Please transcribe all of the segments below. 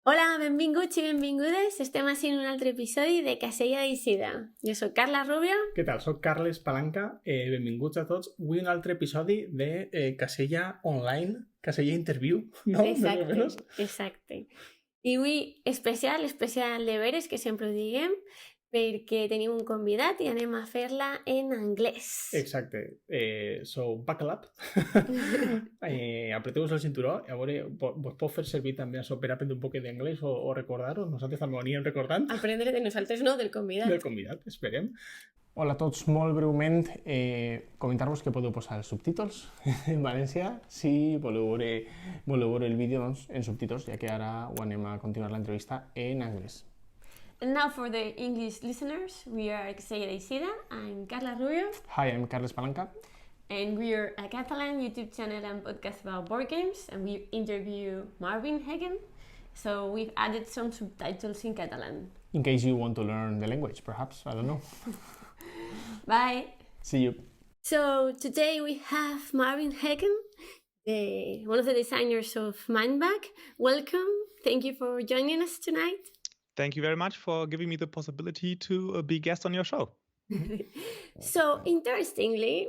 Hola, benvinguts i benvingudes. Estem així en un altre episodi de Casella d'Eixida. Jo sóc Carla Rubio. Què tal? Soc Carles Palanca. Benvinguts a tots. Avui un altre episodi de Casella Online, Casella Interview, no? Exacte, exacte. I avui especial de veres, que sempre ho diguem, perquè tenim un convidat i anem a fer-la en anglès. Exacte. So, buckle up. Apreteu-vos el cinturó. A veure, vos pot fer servir també això per aprendre un poc d'anglès o recordar-ho. Nosaltres també ho anirem recordant. Aprendre de nosaltres, no, del convidat. Del convidat, esperem. Hola a tots, molt breument, comentar-vos que podeu posar els subtítols en valencià si voleu veure el vídeo doncs, en subtítols, ja que ara ho anem a continuar l'entrevista en anglès. And now for the English listeners, we are Casella d'Eixida. I'm Carla Rubio. Hi, I'm Carles Palanca. And we're a Catalan YouTube channel and podcast about board games, and we interview Marvin Hagen. So we've added some subtitles in Catalan. In case you want to learn the language, perhaps, I don't know. Bye. See you. So today we have Marvin Hagen, one of the designers of Mindbag. Welcome. Thank you for joining us tonight. Thank you very much for giving me the possibility to be guest on your show. So interestingly,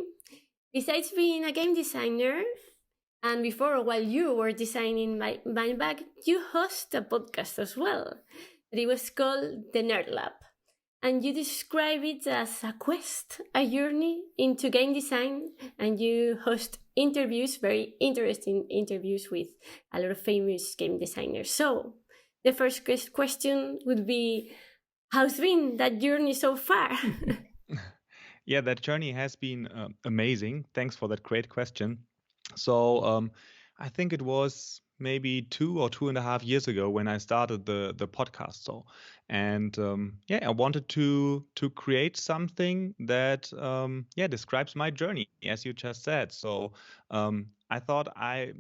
besides being a game designer, and before, while you were designing Mindbag, you host a podcast as well. It was called The Nerd Lab. And you describe it as a quest, a journey into game design, and you host interviews, very interesting interviews with a lot of famous game designers. So the first question would be, how's been that journey so far? Yeah, that journey has been amazing. Thanks for that great question. So I think it was maybe 2 or 2.5 years ago when I started the podcast. So, and I wanted to create something that describes my journey, as you just said. So I thought I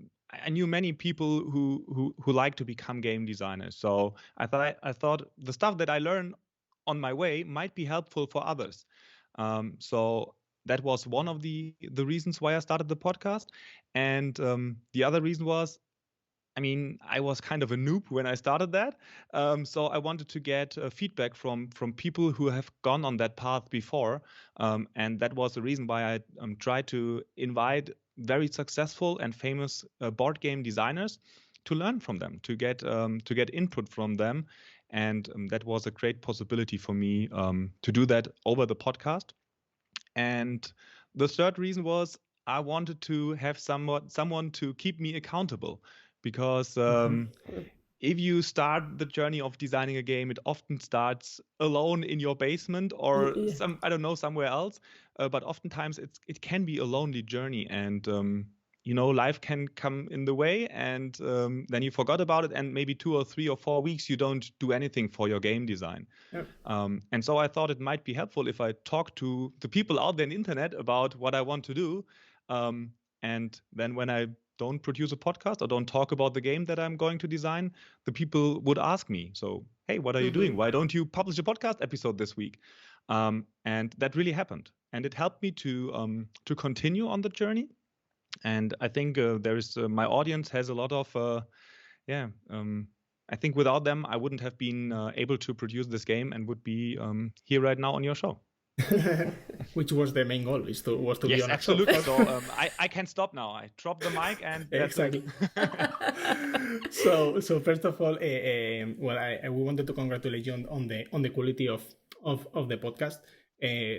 knew many people who like to become game designers. So I thought the stuff that I learned on my way might be helpful for others. So that was one of the reasons why I started the podcast. And the other reason was, I was kind of a noob when I started that. So I wanted to get feedback from people who have gone on that path before. And that was the reason why I tried to invite very successful and famous board game designers to learn from them, to get input from them. And that was a great possibility for me to do that over the podcast. And the third reason was I wanted to have someone to keep me accountable, because if you start the journey of designing a game, it often starts alone in your basement or somewhere else. But oftentimes it can be a lonely journey, and life can come in the way, and then you forgot about it, and maybe 2 or 3 or 4 weeks you don't do anything for your game design. Yep. And so I thought it might be helpful if I talk to the people out there on the internet about what I want to do, and then when I don't produce a podcast or don't talk about the game that I'm going to design, the people would ask me, so, hey, what are you doing? Why don't you publish a podcast episode this week? And that really happened. And it helped me to continue on the journey. And I think my audience has a lot of, I think without them, I wouldn't have been able to produce this game and would be here right now on your show. Which was the main goal, was to be on. Yes, absolutely. So I can stop now. I drop the mic and exactly. So first of all, we wanted to congratulate you on the quality of the podcast,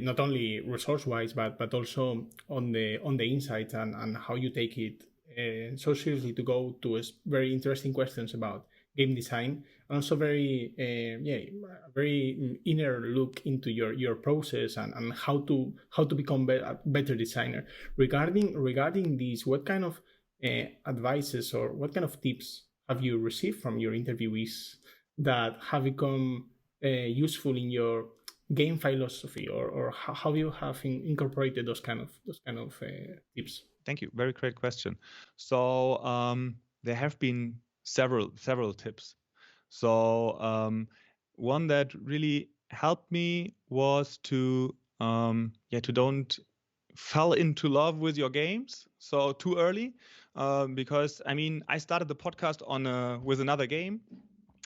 not only resource-wise, but also on the insights and how you take it so seriously to go to very interesting questions about game design, and also very inner look into your process and how to become a better designer. Regarding this, what kind of advices or what kind of tips have you received from your interviewees that have become useful in your game philosophy, or how you have incorporated those kind of tips? Thank you. Very great question. So there have been several tips. So one that really helped me was to don't fall into love with your games so too early, because I started the podcast with another game,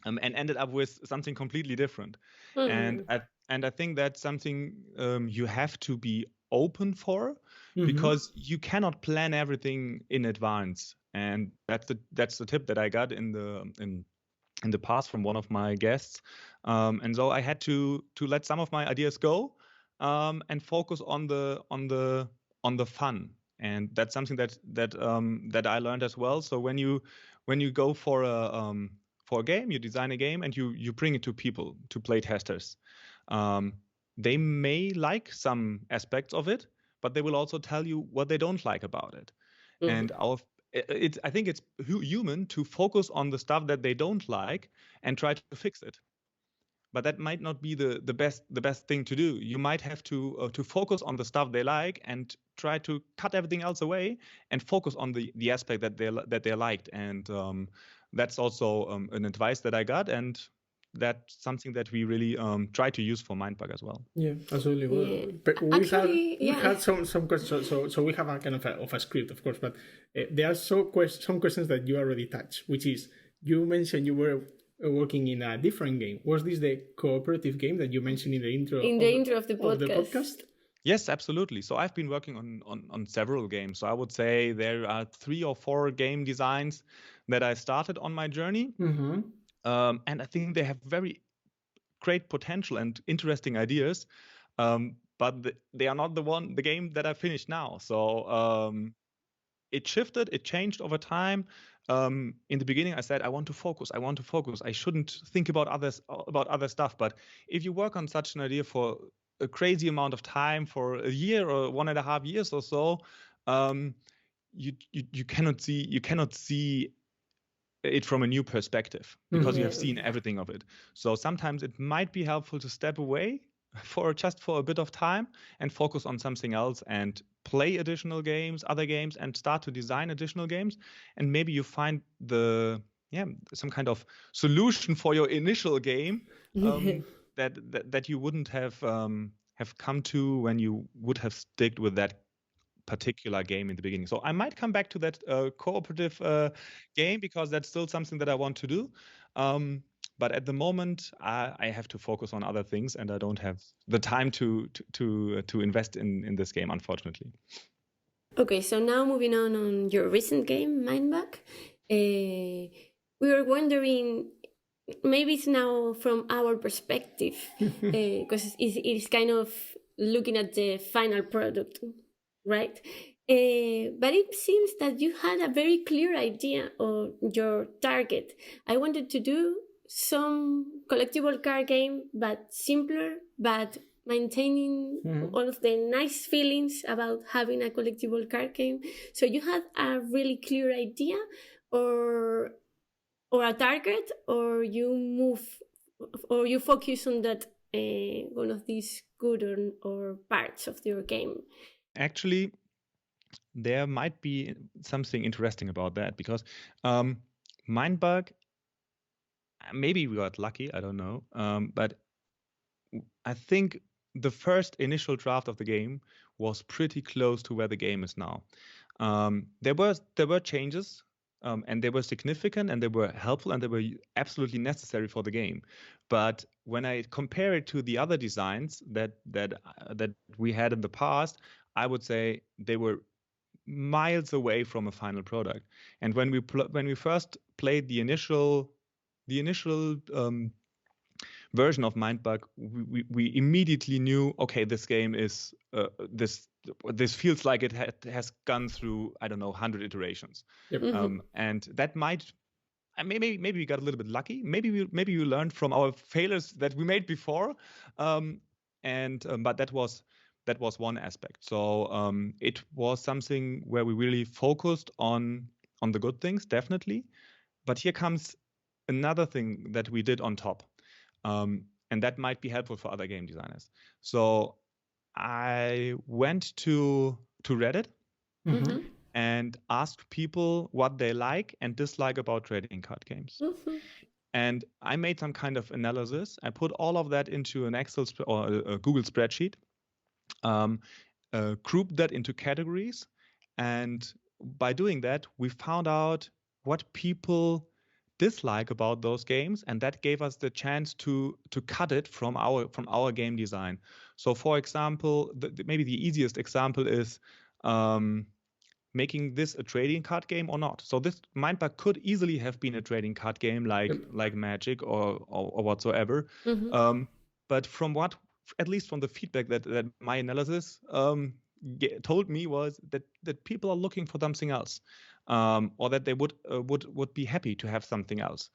and ended up with something completely different. Mm. And I think that's something you have to be open for, Mhm. because you cannot plan everything in advance. And that's the tip that I got in the past from one of my guests. And so I had to let some of my ideas go, and focus on the fun. And that's something that I learned as well. So when you go for a game, you design a game and you bring it to people, to play testers. Um, they may like some aspects of it, but they will also tell you what they don't like about it. And I think it's human to focus on the stuff that they don't like and try to fix it. But that might not be the best thing to do. You might have to focus on the stuff they like and try to cut everything else away and focus on the aspect that they liked. And that's also an advice that I got, and that's something that we really try to use for Mindbug as well. Yeah, absolutely. Well, Yeah. but Actually, we yeah. had some questions. So we have a kind of a script, of course, but there are some questions that you already touched, which is, you mentioned you were working in a different game. Was this the cooperative game that you mentioned in the intro? In the intro of the podcast. Yes, absolutely. So I've been working on several games. So I would say there are 3 or 4 game designs that I started on my journey. Mm-hmm. And I think they have very great potential and interesting ideas. But they are not the game that I finished now. So it shifted, it changed over time. In the beginning, I said, I want to focus. I shouldn't think about other stuff. But if you work on such an idea for a crazy amount of time, for a year or 1.5 years or so, you cannot see it from a new perspective, because you have seen everything of it. So sometimes it might be helpful to step away for a bit of time and focus on something else and play additional games, other games, and start to design additional games. And maybe you find some kind of solution for your initial game that you wouldn't have come to when you would have sticked with that particular game in the beginning. So I might come back to that cooperative game, because that's still something that I want to do. But at the moment, I have to focus on other things, and I don't have the time to invest in this game, unfortunately. Okay, so now moving on your recent game, Mindbug. We were wondering, maybe it's now from our perspective, because it's kind of looking at the final product, right? But it seems that you had a very clear idea of your target. I wanted to do some collectible card game, but simpler, but maintaining all of the nice feelings about having a collectible card game. So you had a really clear idea, or a target, or you move, or you focus on that one of these good or parts of your game. Actually, there might be something interesting about that, because Mindbug, maybe we got lucky, I don't know, but I think the first initial draft of the game was pretty close to where the game is now. There were changes, and they were significant, and they were helpful, and they were absolutely necessary for the game. But when I compare it to the other designs that we had in the past, I would say they were miles away from a final product. And when we first played the initial version of Mindbug, we immediately knew, okay, this game is this feels like it has gone through, I don't know, 100 iterations. Yep. And that might, maybe we got a little bit lucky. Maybe we learned from our failures that we made before. But that was one aspect. So it was something where we really focused on the good things, definitely. But here comes another thing that we did on top. And that might be helpful for other game designers. So I went to Reddit and asked people what they like and dislike about trading card games. And I made some kind of analysis. I put all of that into an Excel or a Google spreadsheet, grouped that into categories. And by doing that, we found out what people dislike about those games, and that gave us the chance to cut it from our game design. So, for example, maybe the easiest example is making this a trading card game or not. So this Mindbug could easily have been a trading card game like Magic or whatsoever. But from what, at least from the feedback that my analysis told me, was that people are looking for something else, or that they would be happy to have something else.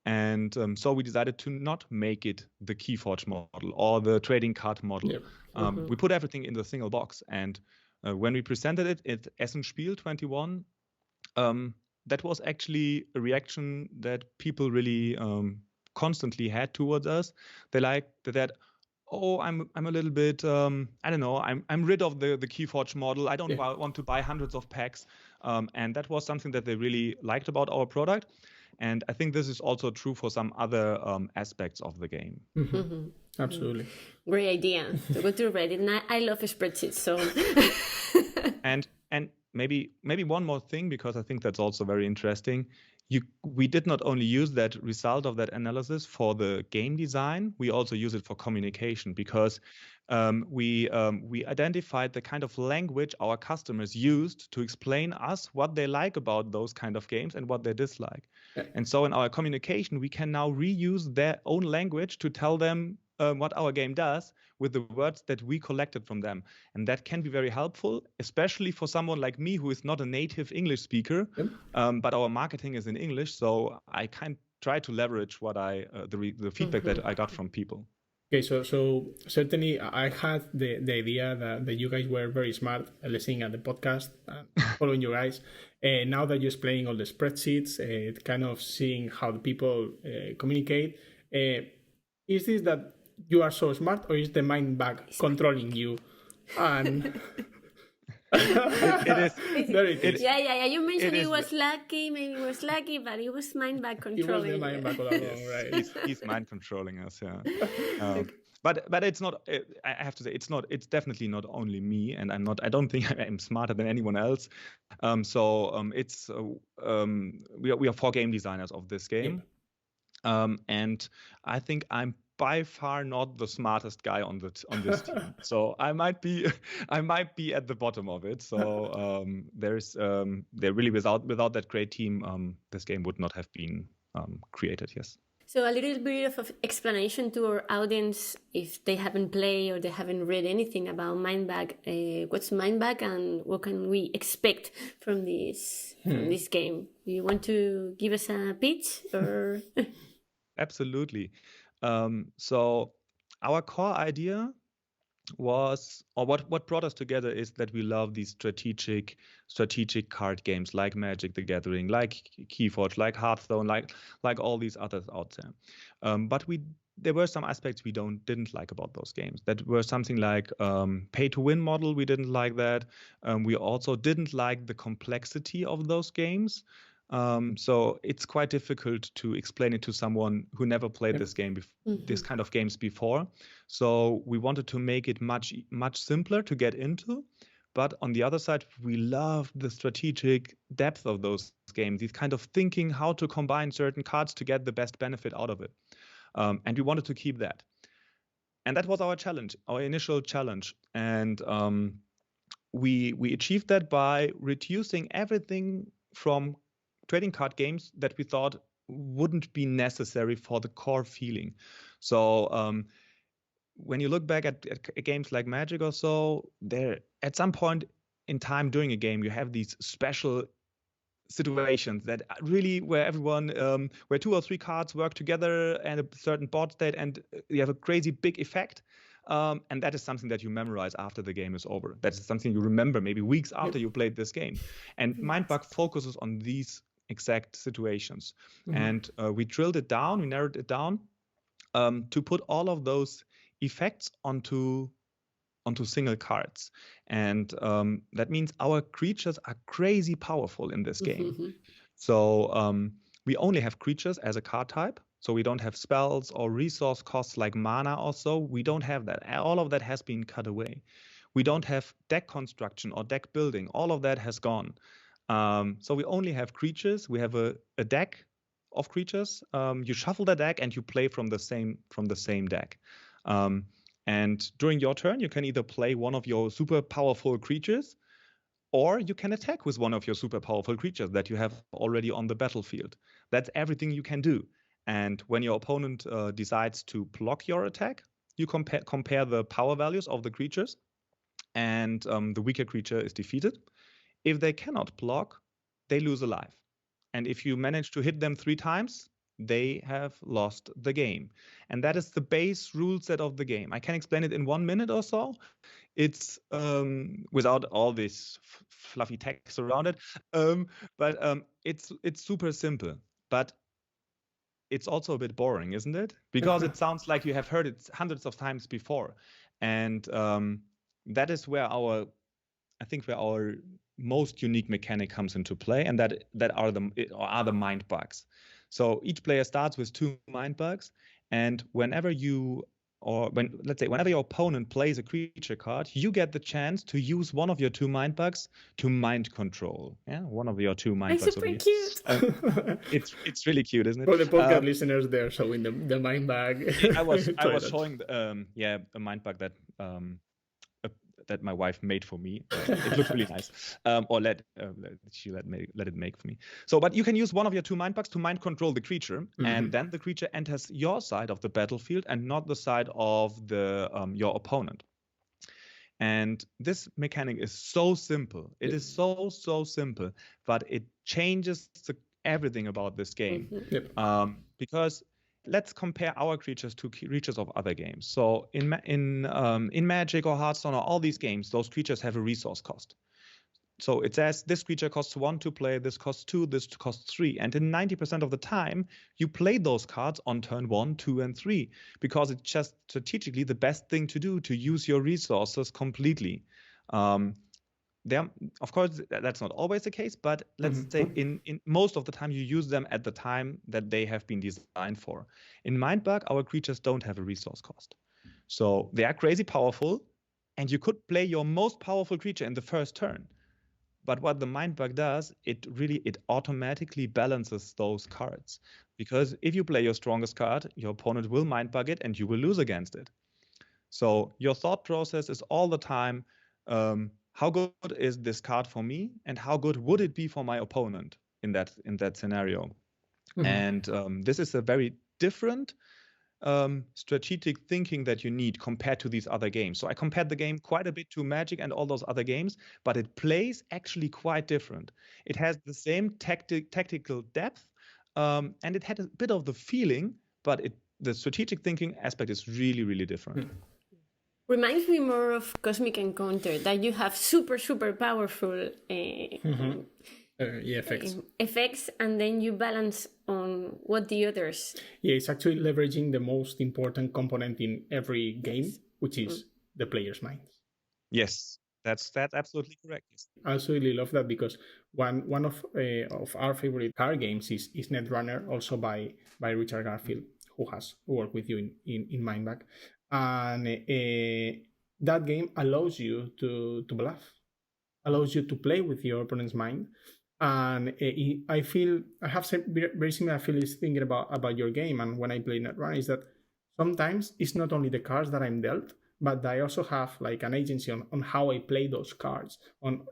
And so we decided to not make it the Keyforge model or the trading card model. We put everything in the single box, and when we presented it at Essen Spiel 21, that was actually a reaction that people really constantly had towards us. They liked that. Oh, I'm a little bit I don't know. I'm rid of the Keyforge model. I don't want to buy hundreds of packs, and that was something that they really liked about our product. And I think this is also true for some other aspects of the game. Absolutely. Great idea to go to Reddit. And I love spreadsheets, so. and maybe one more thing, because I think that's also very interesting. We did not only use that result of that analysis for the game design, we also use it for communication, because we identified the kind of language our customers used to explain us what they like about those kind of games and what they dislike. And so in our communication, we can now reuse their own language to tell them what our game does with the words that we collected from them. And that can be very helpful, especially for someone like me who is not a native English speaker, but our marketing is in English. So I can try to leverage what the feedback that I got from people. Okay, so certainly I had the idea that you guys were very smart listening at the podcast, following you guys. Now that you're explaining all the spreadsheets, kind of seeing how the people communicate, is this that you are so smart, or is the Mindbug controlling you? And it is. Yeah. You mentioned it was lucky, maybe it was lucky, but it was Mindbug controlling. It was the Mindbug all along, right? He's mind controlling us, yeah. But it's not. I have to say, it's definitely not only me, and I don't think I'm smarter than anyone else. We are 4 game designers of this game, and I think I'm by far not the smartest guy on this team. So I might be at the bottom of it. So they're really without that great team, this game would not have been created. Yes. So a little bit of explanation to our audience, if they haven't played or they haven't read anything about Mindbug. What's Mindbug, and what can we expect from this game? Do you want to give us a pitch, or? Absolutely. So our core idea was, or what brought us together, is that we love these strategic card games like Magic the Gathering, like Keyforge, like Hearthstone, like all these others out there. But there were some aspects we didn't like about those games. That were something like pay to win model. We didn't like that. We also didn't like the complexity of those games. So it's quite difficult to explain it to someone who never played this game, this kind of games before. So we wanted to make it much simpler to get into. But on the other side, we love the strategic depth of those games, these kind of thinking how to combine certain cards to get the best benefit out of it. And we wanted to keep that. And that was our challenge, our initial challenge. And we achieved that by reducing everything from trading card games that we thought wouldn't be necessary for the core feeling. So when you look back at games like Magic or so, there at some point in time during a game, you have these special situations that really where everyone where 2 or 3 cards work together and a certain board state, and you have a crazy big effect. And that is something that you memorize after the game is over. That's something you remember maybe weeks after you played this game. And Mindbug focuses on these exact situations. And we drilled it down, we narrowed it down to put all of those effects onto single cards. And that means our creatures are crazy powerful in this game. So we only have creatures as a card type. So we don't have spells or resource costs like mana or so. We don't have that. All of that has been cut away. We don't have deck construction or deck building. All of that has gone. So we only have creatures. We have a deck of creatures. You shuffle the deck and you play from the same deck. And during your turn, you can either play one of your super powerful creatures, or you can attack with one of your super powerful creatures that you have already on the battlefield. That's everything you can do. And when your opponent decides to block your attack, you compare the power values of the creatures, and the weaker creature is defeated. If they cannot block, they lose a life. And if you manage to hit them 3 times, they have lost the game. And that is the base rule set of the game. I can explain it in 1 minute or so. It's without all this fluffy text around it, but it's super simple. But it's also a bit boring, isn't it? Because it sounds like you have heard it hundreds of times before, and that is where our most unique mechanic comes into play, and that are the mind bugs. So each player starts with 2 mind bugs, and whenever your opponent plays a creature card, you get the chance to use one of your 2 mind bugs to mind control. Yeah, one of your 2 mind bugs. Super cute. It's really cute, isn't it? For the podcast listeners, they're showing the mind bag. I was showing a mind bug that my wife made for me. It looks really nice. Or let it make for me. So, but you can use one of your 2 mind bugs to mind control the creature, and then the creature enters your side of the battlefield and not the side of your opponent. And this mechanic is so simple. It is so simple, but it changes everything about this game. Because let's compare our creatures to creatures of other games. So in Magic or Hearthstone or all these games, those creatures have a resource cost. So it says this creature costs 1 to play, this costs 2, this costs 3. And in 90% of the time, you play those cards on turn 1, 2, and 3, because it's just strategically the best thing to do to use your resources completely. Of course, that's not always the case, but let's say in most of the time you use them at the time that they have been designed for. In Mindbug, our creatures don't have a resource cost. So they are crazy powerful, and you could play your most powerful creature in the first turn. But what the Mindbug does, it automatically balances those cards. Because if you play your strongest card, your opponent will Mindbug it and you will lose against it. So your thought process is all the time, how good is this card for me, and how good would it be for my opponent in that scenario? And this is a very different strategic thinking that you need compared to these other games. So I compared the game quite a bit to Magic and all those other games, but it plays actually quite different. It has the same tactical depth, and it had a bit of the feeling, but the strategic thinking aspect is really, really different. Reminds me more of Cosmic Encounter, that you have super powerful effects, and then you balance on what the others. Yeah, it's actually leveraging the most important component in every game, which is the player's mind. Yes, that's absolutely correct. Yes. I absolutely love that, because one of our favorite card games is Netrunner, also by Richard Garfield, who has worked with you in Mindbug. And that game allows you to bluff, allows you to play with your opponent's mind. And I have very similar feelings thinking about your game. And when I play Netrunner, is that sometimes it's not only the cards that I'm dealt, but I also have like an agency on how I play those cards.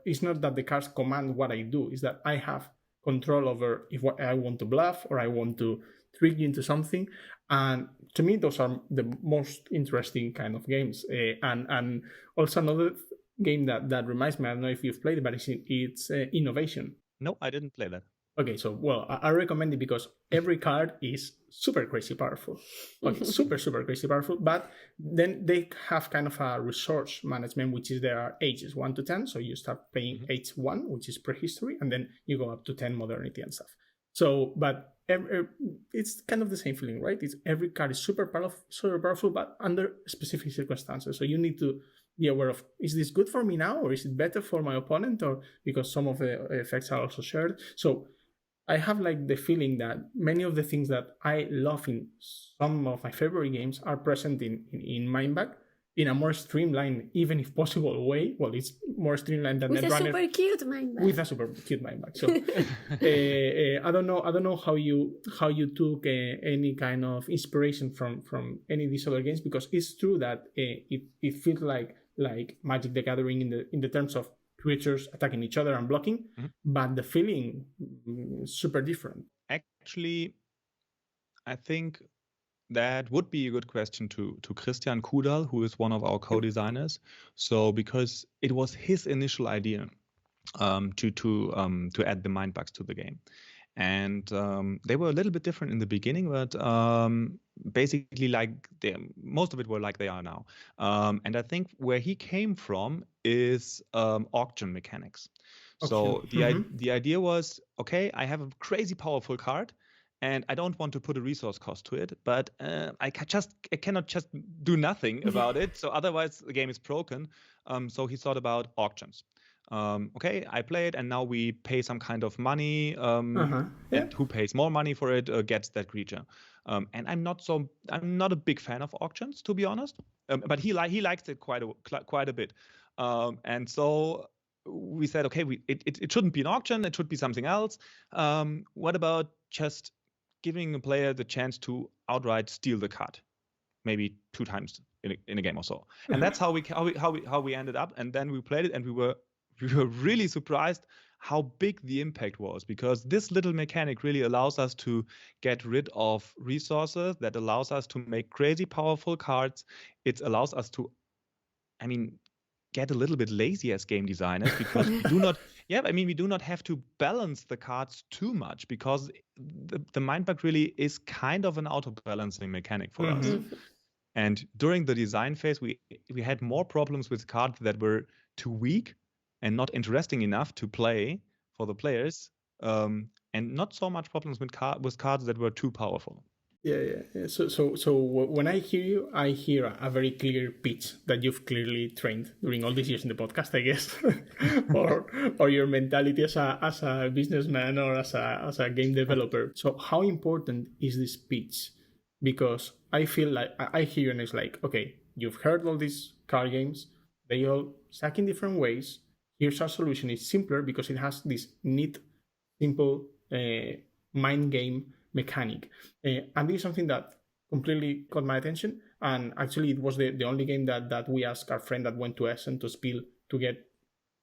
It's not that the cards command what I do, it's that I have control over if I want to bluff or I want to trick you into something. And to me, those are the most interesting kind of games. And also another game that reminds me, I don't know if you've played it, but it's Innovation. No, I didn't play that. Okay, so, well, I recommend it because every card is super crazy powerful. Okay, super crazy powerful. But then they have kind of a resource management, which is there are ages 1 to 10. So you start playing age 1, which is prehistory, and then you go up to 10 modernity and stuff. So, but it's kind of the same feeling, right? Every card is super powerful, but under specific circumstances. So you need to be aware of, is this good for me now, or is it better for my opponent, or because some of the effects are also shared. So I have like the feeling that many of the things that I love in some of my favorite games are present in Mindbug, in a more streamlined, even if possible, way. Well, it's more streamlined than With a Netrunner. super cute mind bag. With a super cute mind bag. So I don't know how you took any kind of inspiration from any of these other games, because it's true that it feels like Magic the Gathering in the terms of creatures attacking each other and blocking, but the feeling is super different. Actually, I think that would be a good question to Christian Kudal, who is one of our co-designers. So because it was his initial idea to add the mind bugs to the game, and they were a little bit different in the beginning, but basically most of it were like they are now. And I think where he came from is auction mechanics. So the idea was, okay, I have a crazy powerful card, and I don't want to put a resource cost to it, but I cannot just do nothing about it. So otherwise the game is broken. So he thought about auctions. Okay, I play it, and now we pay some kind of money, and who pays more money for it gets that creature. And I'm not a big fan of auctions, to be honest. But he likes it quite a bit. And so we said, okay, it shouldn't be an auction. It should be something else. What about just giving a player the chance to outright steal the card, maybe 2 times in a game or so? And that's how we ended up. And then we played it, and we were really surprised how big the impact was, because this little mechanic really allows us to get rid of resources, that allows us to make crazy powerful cards. It allows us to, get a little bit lazy as game designers, because we do not have to balance the cards too much, because the mind bug really is kind of an auto-balancing mechanic for us. And during the design phase, we had more problems with cards that were too weak and not interesting enough to play for the players, and not so much problems with cards that were too powerful. Yeah. So when I hear you, I hear a very clear pitch that you've clearly trained during all these years in the podcast, I guess, or your mentality as a businessman or as a game developer. So how important is this pitch? Because I feel like I hear you and it's like, okay, you've heard all these card games, they all suck in different ways. Here's our solution. It's simpler because it has this neat, simple mind game mechanic. And this is something that completely caught my attention. And actually, it was the only game that we asked our friend that went to Essen to Spiel to get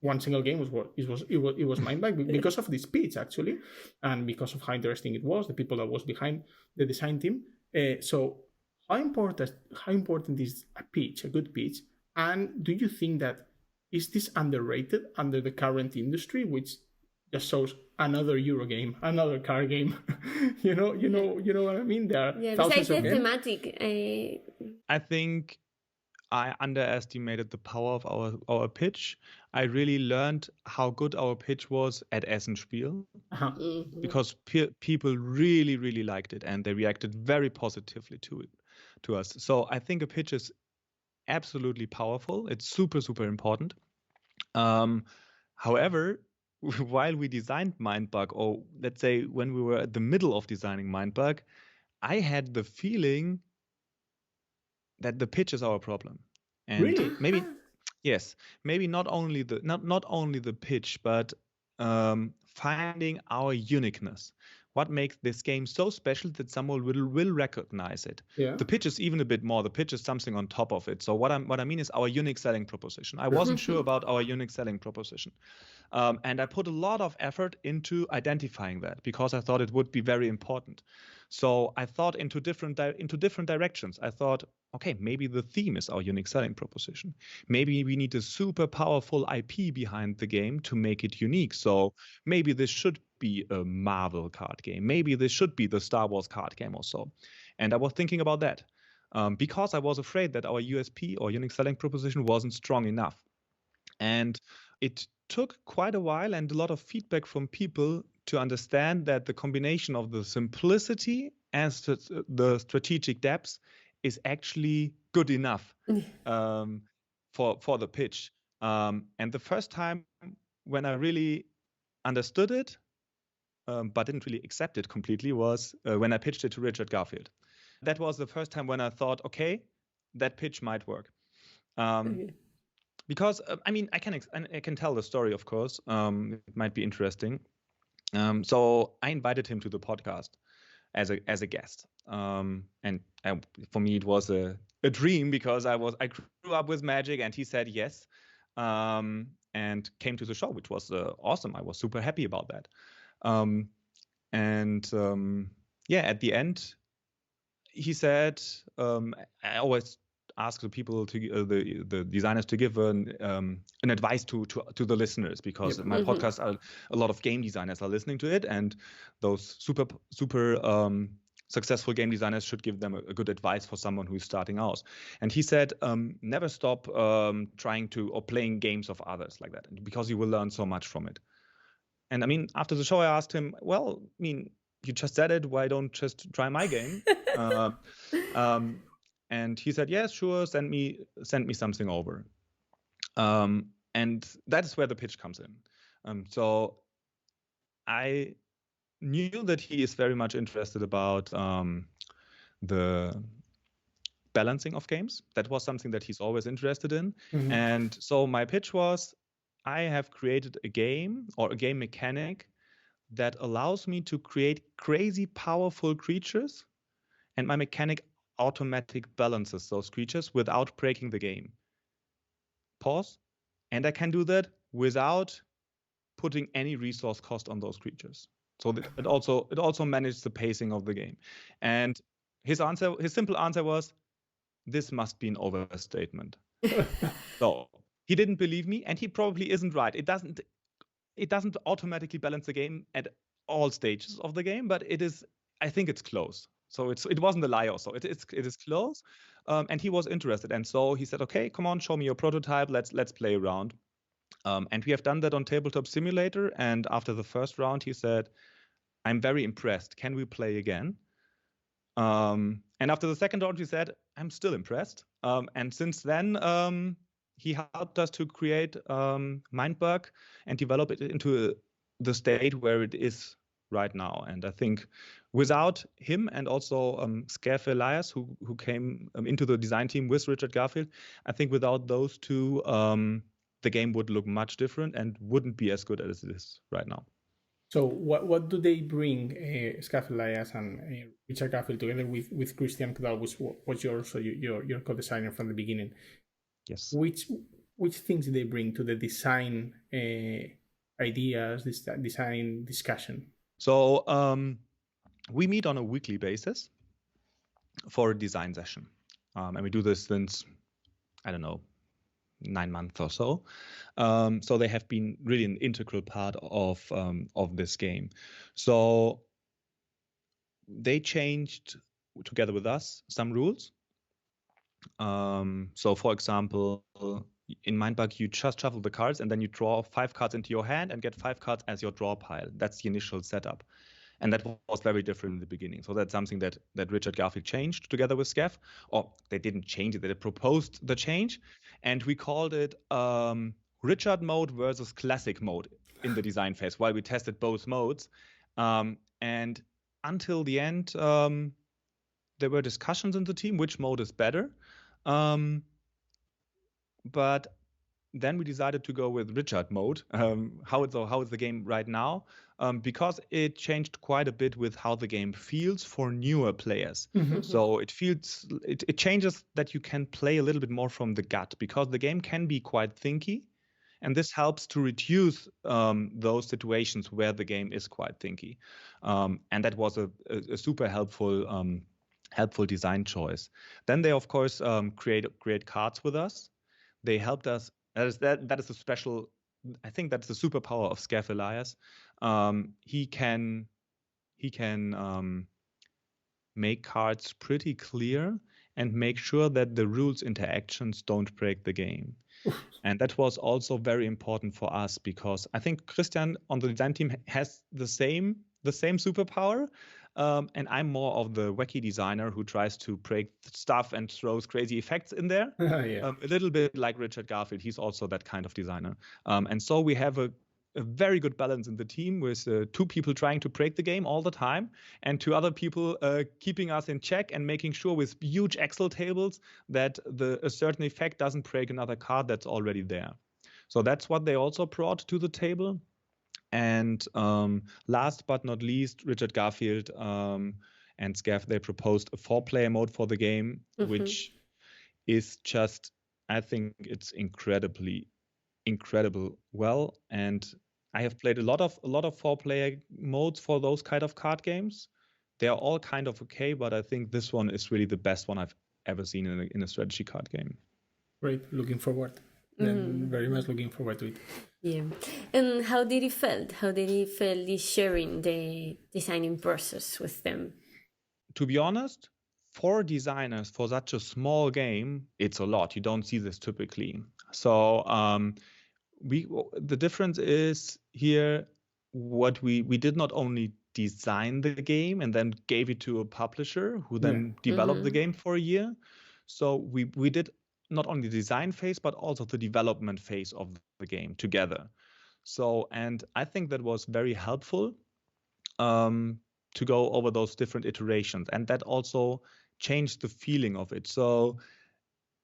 one single game. It was mind bag because of this pitch, actually, and because of how interesting it was, the people that was behind the design team. So how important is a pitch, a good pitch? And do you think that is this underrated under the current industry, which just shows another Euro game, another card game? you know what I mean? There are thousands of games. Thematic. I think I underestimated the power of our pitch. I really learned how good our pitch was at Essen Spiel, because people really, really liked it, and they reacted very positively to us. So I think a pitch is absolutely powerful. It's super, super important. However, while we designed Mindbug, or let's say when we were at the middle of designing Mindbug, I had the feeling that the pitch is our problem. And really? Maybe maybe not only the pitch, but finding our uniqueness. What makes this game so special that someone will recognize it? Yeah. The pitch is even a bit more. The pitch is something on top of it. So what I mean is our unique selling proposition. I wasn't sure about our unique selling proposition, and I put a lot of effort into identifying that, because I thought it would be very important. So I thought into different directions. I thought, okay, maybe the theme is our unique selling proposition. Maybe we need a super powerful IP behind the game to make it unique. So maybe this should be a Marvel card game. Maybe this should be the Star Wars card game or so. And I was thinking about that because I was afraid that our USP or unique selling proposition wasn't strong enough. And it took quite a while and a lot of feedback from people to understand that the combination of the simplicity and the strategic depth is actually good enough for the pitch. And the first time when I really understood it, but didn't really accept it completely, was when I pitched it to Richard Garfield. That was the first time when I thought, okay, that pitch might work. Okay. Because I mean, I can tell the story, of course. It might be interesting. So I invited him to the podcast as a guest. And for me, it was a dream because I grew up with Magic, and he said yes, and came to the show, which was awesome. I was super happy about that. Yeah, at the end, he said, I always ask the people to the designers to give an advice to the listeners, because my podcast a lot of game designers are listening to it, and those super successful game designers should give them a good advice for someone who's starting out. And he said, never stop trying to or playing games of others like that, because you will learn so much from it. And I mean, after the show, I asked him, well, I mean, you just said it, why don't just try my game? And he said, yes, sure, send me something over. And that is where the pitch comes in. So I knew that he is very much interested about the balancing of games. That was something that he's always interested in. And so my pitch was, I have created a game or a game mechanic that allows me to create crazy powerful creatures, and my mechanic automatic balances those creatures without breaking the game. Pause. And I can do that without putting any resource cost on those creatures. So it also manages the pacing of the game. And his simple answer was, this must be an overstatement. So he didn't believe me, and he probably isn't right. It doesn't automatically balance the game at all stages of the game, but I think it's close. So it wasn't a lie also. It is close. And he was interested. And so he said, okay, come on, show me your prototype. Let's play around. And we have done that on Tabletop Simulator. And after the first round, he said, I'm very impressed. Can we play again? And after the second round, he said, I'm still impressed. And since then, he helped us to create Mindbug and develop it into the state where it is right now. And I think without him, and also Scaff Elias, who came into the design team with Richard Garfield, I think without those two, the game would look much different and wouldn't be as good as it is right now. So what do they bring, Scaff Elias and Richard Garfield, together with Christian Kudal, was your co-designer from the beginning? Yes. Which things do they bring to the design ideas, this design discussion? So we meet on a weekly basis for a design session. And we do this since, I don't know, 9 months or so. So they have been really an integral part of this game. So they changed, together with us, some rules. So for example, in Mindbug, you just shuffle the cards and then you draw 5 cards into your hand and get 5 cards as your draw pile. That's the initial setup. And that was very different in the beginning. So that's something that Richard Garfield changed together with Scaff. Or they didn't change it, they proposed the change. And we called it Richard mode versus classic mode in the design phase, while we tested both modes. And until the end, there were discussions in the team which mode is better. But then we decided to go with Richard mode. How is the game right now? Because it changed quite a bit with how the game feels for newer players. So it changes that you can play a little bit more from the gut, because the game can be quite thinky, and this helps to reduce those situations where the game is quite thinky. And that was a super helpful design choice. Then they of course create cards with us. They helped us. That is a special. I think that's the superpower of Scaff Elias. He can make cards pretty clear and make sure that the rules interactions don't break the game. And that was also very important for us, because I think Christian on the design team has the same superpower. And I'm more of the wacky designer who tries to break stuff and throws crazy effects in there. Yeah. A little bit like Richard Garfield. He's also that kind of designer. And so we have a a very good balance in the team with 2 people trying to break the game all the time and 2 other people keeping us in check and making sure with huge Excel tables that a certain effect doesn't break another card that's already there. So that's what they also brought to the table. And last but not least, Richard Garfield and Scav, they proposed a 4-player mode for the game, which is just, I think it's incredible well. And I have played a lot of 4-player modes for those kind of card games. They are all kind of okay, but I think this one is really the best one I've ever seen in a strategy card game. Great, looking forward. Very much looking forward to it. Yeah. And how did it felt? How did it feel sharing the designing process with them? To be honest, for designers, for such a small game, it's a lot. You don't see this typically. So the difference is here what we did not only design the game and then gave it to a publisher who then developed the game for a year. So we did not only the design phase, but also the development phase of the game together. So, and I think that was very helpful to go over those different iterations. And that also changed the feeling of it. So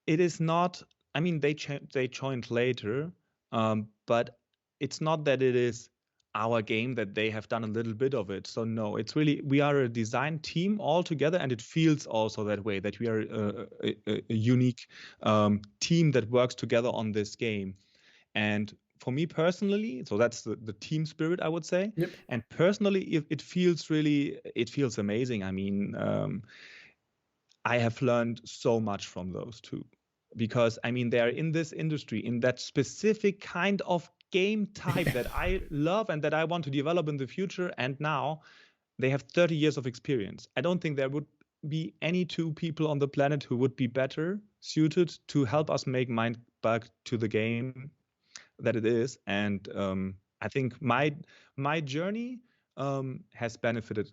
it is not, I mean, they joined later, but it's not that it is our game that they have done a little bit of it. So no, it's really, we are a design team all together, and it feels also that way, that we are a unique team that works together on this game. And for me personally, so that's the team spirit, I would say. Yep. And personally, it feels amazing. I mean, I have learned so much from those two, because I mean, they're in this industry, in that specific kind of game type that I love and that I want to develop in the future. And now they have 30 years of experience. I don't think there would be any 2 people on the planet who would be better suited to help us make Mindbug to the game that it is. And I think my journey has benefited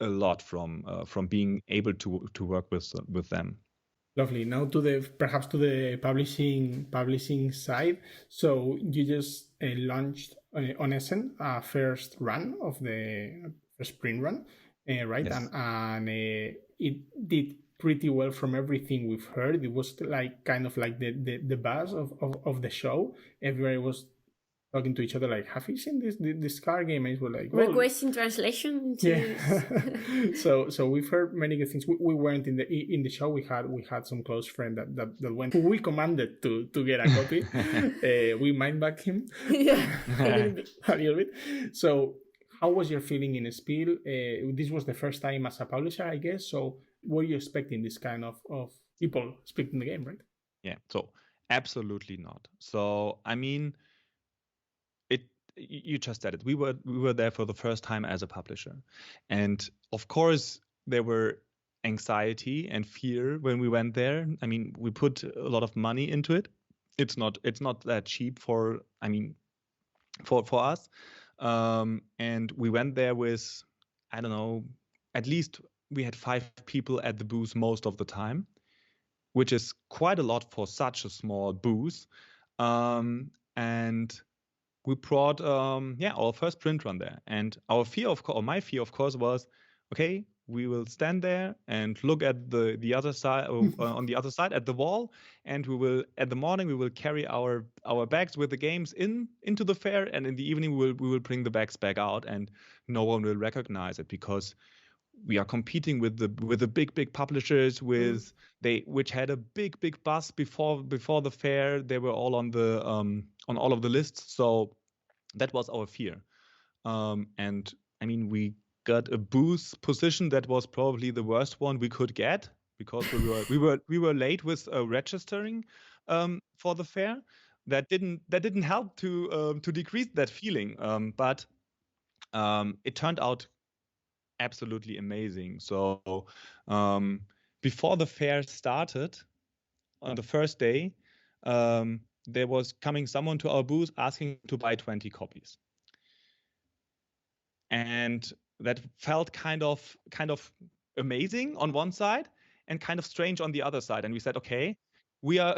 a lot from being able to work with them. Lovely. Now perhaps to the publishing side. So you just launched on Essen a first run of the first sprint run, right? Yes. And it did pretty well from everything we've heard. It was like kind of like the buzz of the show. Everybody was talking to each other like, have you seen this card game? And it was like, well, requesting translation. Yeah. so we've heard many good things. We weren't in the show. We had some close friend that went. Who we commanded to get a copy. We mind back him. Yeah, a little bit. So how was your feeling in Spiel? This was the first time as a publisher, I guess. So were you expecting this kind of people speaking the game, right? Yeah. So absolutely not. So I mean, you just said it. We were there for the first time as a publisher, and of course there were anxiety and fear when we went there. I mean, we put a lot of money into it. It's not that cheap for us, and we went there with, I don't know, at least we had 5 people at the booth most of the time, which is quite a lot for such a small booth, and we brought our first print run there. And my fear of course was, okay, we will stand there and look at the other side on the other side at the wall, and at the morning we will carry our bags with the games into the fair, and in the evening we will bring the bags back out, and no one will recognize it, because we are competing with the big publishers which had a big buzz before the fair. They were all on all of the lists. So that was our fear. And I mean, we got a booth position that was probably the worst one we could get, because we were late with registering for the fair. That didn't help to decrease that feeling. But it turned out absolutely amazing. So before the fair started, on the first day, there was coming someone to our booth asking to buy 20 copies, and that felt kind of amazing on one side and kind of strange on the other side. And we said, okay, we are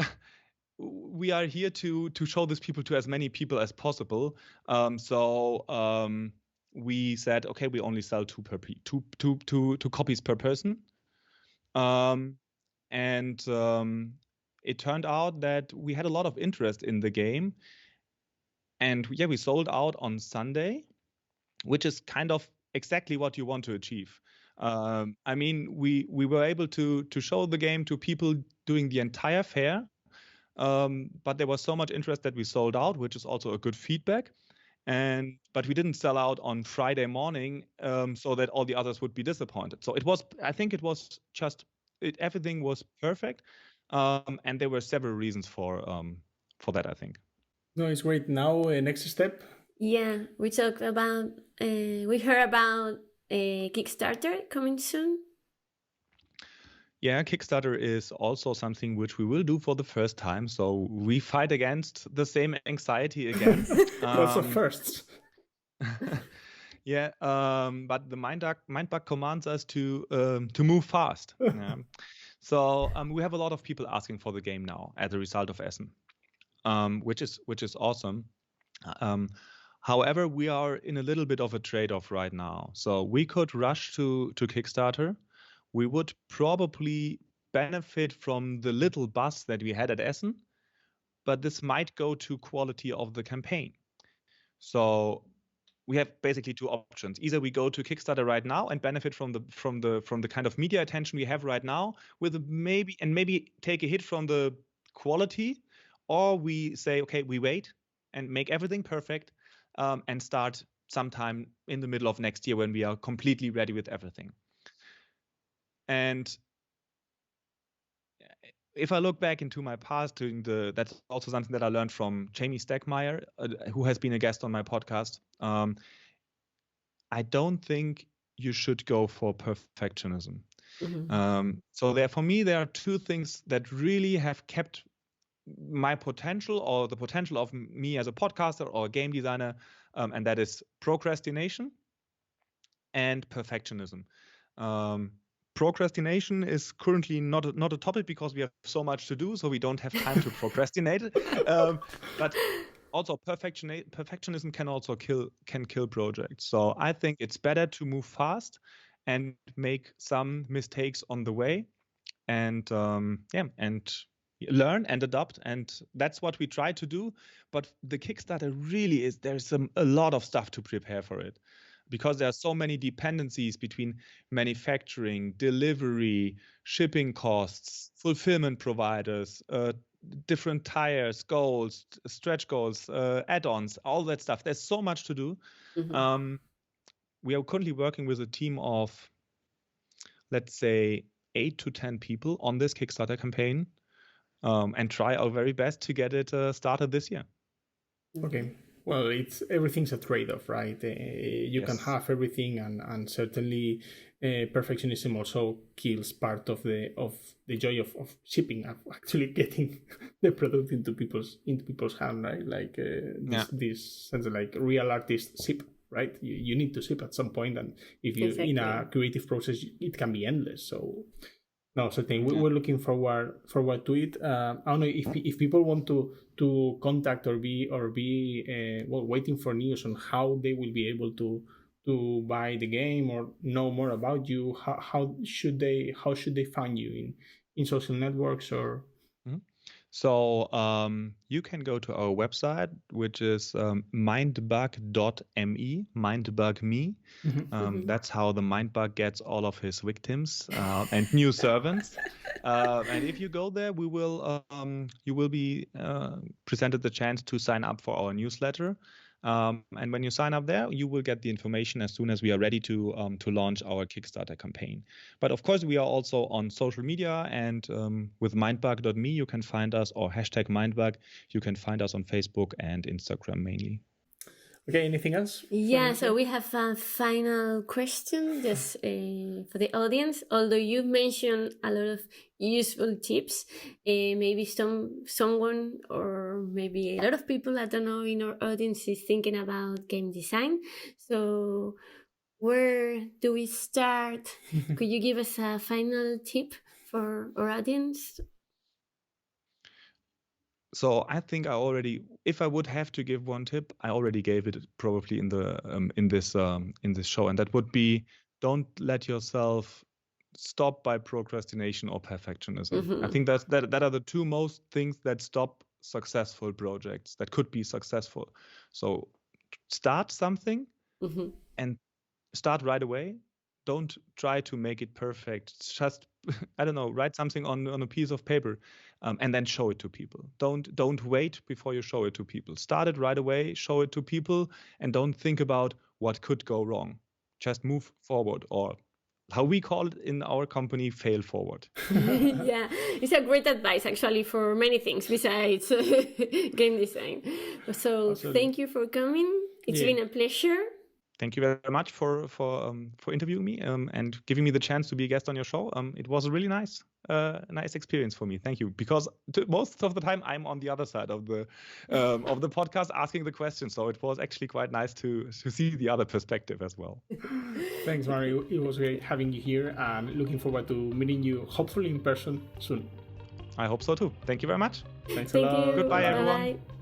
we are here to show this people to as many people as possible. We said, okay, we only sell two copies per person. It turned out that we had a lot of interest in the game, and yeah, we sold out on Sunday, which is kind of exactly what you want to achieve. I mean, we were able to show the game to people during the entire fair, but there was so much interest that we sold out, which is also a good feedback. But we didn't sell out on Friday morning, so that all the others would be disappointed. So I think it was just everything was perfect, and there were several reasons for that, I think. No, it's great. Now, next step. Yeah, we talked about. We heard about Kickstarter coming soon. Yeah, Kickstarter is also something which we will do for the first time. So we fight against the same anxiety again. Lots of firsts. Yeah, but the Mindbug commands us to move fast. Yeah. So we have a lot of people asking for the game now as a result of Essen, which is awesome. However, we are in a little bit of a trade-off right now. So we could rush to Kickstarter. We would probably benefit from the little buzz that we had at Essen, but this might go to quality of the campaign. So we have basically two options. Either we go to Kickstarter right now and benefit from the kind of media attention we have right now, with maybe take a hit from the quality, or we say, okay, we wait and make everything perfect, and start sometime in the middle of next year when we are completely ready with everything. And if I look back into my past, that's also something that I learned from Jamie Stegmaier, who has been a guest on my podcast. I don't think you should go for perfectionism. Mm-hmm. So for me, there are two things that really have kept my potential, or the potential of me as a podcaster or a game designer, and that is procrastination and perfectionism. Procrastination is currently not a topic because we have so much to do, so we don't have time to procrastinate. But also perfectionism can also kill projects. So I think it's better to move fast and make some mistakes on the way, and and learn and adopt, and that's what we try to do. But the Kickstarter really is, there's a lot of stuff to prepare for it, because there are so many dependencies between manufacturing, delivery, shipping costs, fulfillment providers, different tires, goals, stretch goals, add-ons, all that stuff. There's so much to do. Mm-hmm. We are currently working with a team of, let's say, 8 to 10 people on this Kickstarter campaign, and try our very best to get it started this year. Okay. Well, everything's a trade-off, right? You can Yes. have everything, and certainly perfectionism also kills part of the joy of shipping, of actually getting the product into people's hand, right? Like this sense of like real artists ship, right? You need to ship at some point, and if you in a Exactly. creative process, it can be endless. So no, certainly Yeah. we're looking forward to it. I don't know if people want to contact or be waiting for news on how they will be able to buy the game or know more about you. How should they find you in social networks or? Mhm. So you can go to our website, which is mindbug.me, mindbug.me. That's how the Mindbug gets all of his victims and new servants. And if you go there, you will be presented the chance to sign up for our newsletter. And when you sign up there, you will get the information as soon as we are ready to launch our Kickstarter campaign. But of course, we are also on social media, and with mindbug.me, you can find us, or #mindbug, you can find us on Facebook and Instagram mainly. Okay, anything else? Yeah, so we have a final question just for the audience. Although you mentioned a lot of useful tips, maybe someone or maybe a lot of people, I don't know, in our audience is thinking about game design. So where do we start? Could you give us a final tip for our audience? So I think if I would have to give one tip, I already gave it probably in the in this show, and that would be, don't let yourself stop by procrastination or perfectionism. I think that are the two most things that stop successful projects that could be successful. So start something and start right away. Don't try to make it perfect. Just I don't know, write something on a piece of paper, and then show it to people. Don't wait before you show it to people. Start it right away, show it to people, and don't think about what could go wrong. Just move forward, or how we call it in our company, fail forward. Yeah, it's a great advice actually for many things besides game design. So thank you for coming. It's been a pleasure. Thank you very much for interviewing me and giving me the chance to be a guest on your show. It was a really nice experience for me. Thank you, because most of the time I'm on the other side of the podcast asking the questions, so it was actually quite nice to see the other perspective as well. Thanks, Mario. It was great having you here, and looking forward to meeting you hopefully in person soon. I hope so too. Thank you very much. Thanks a lot. Goodbye, everyone. Bye.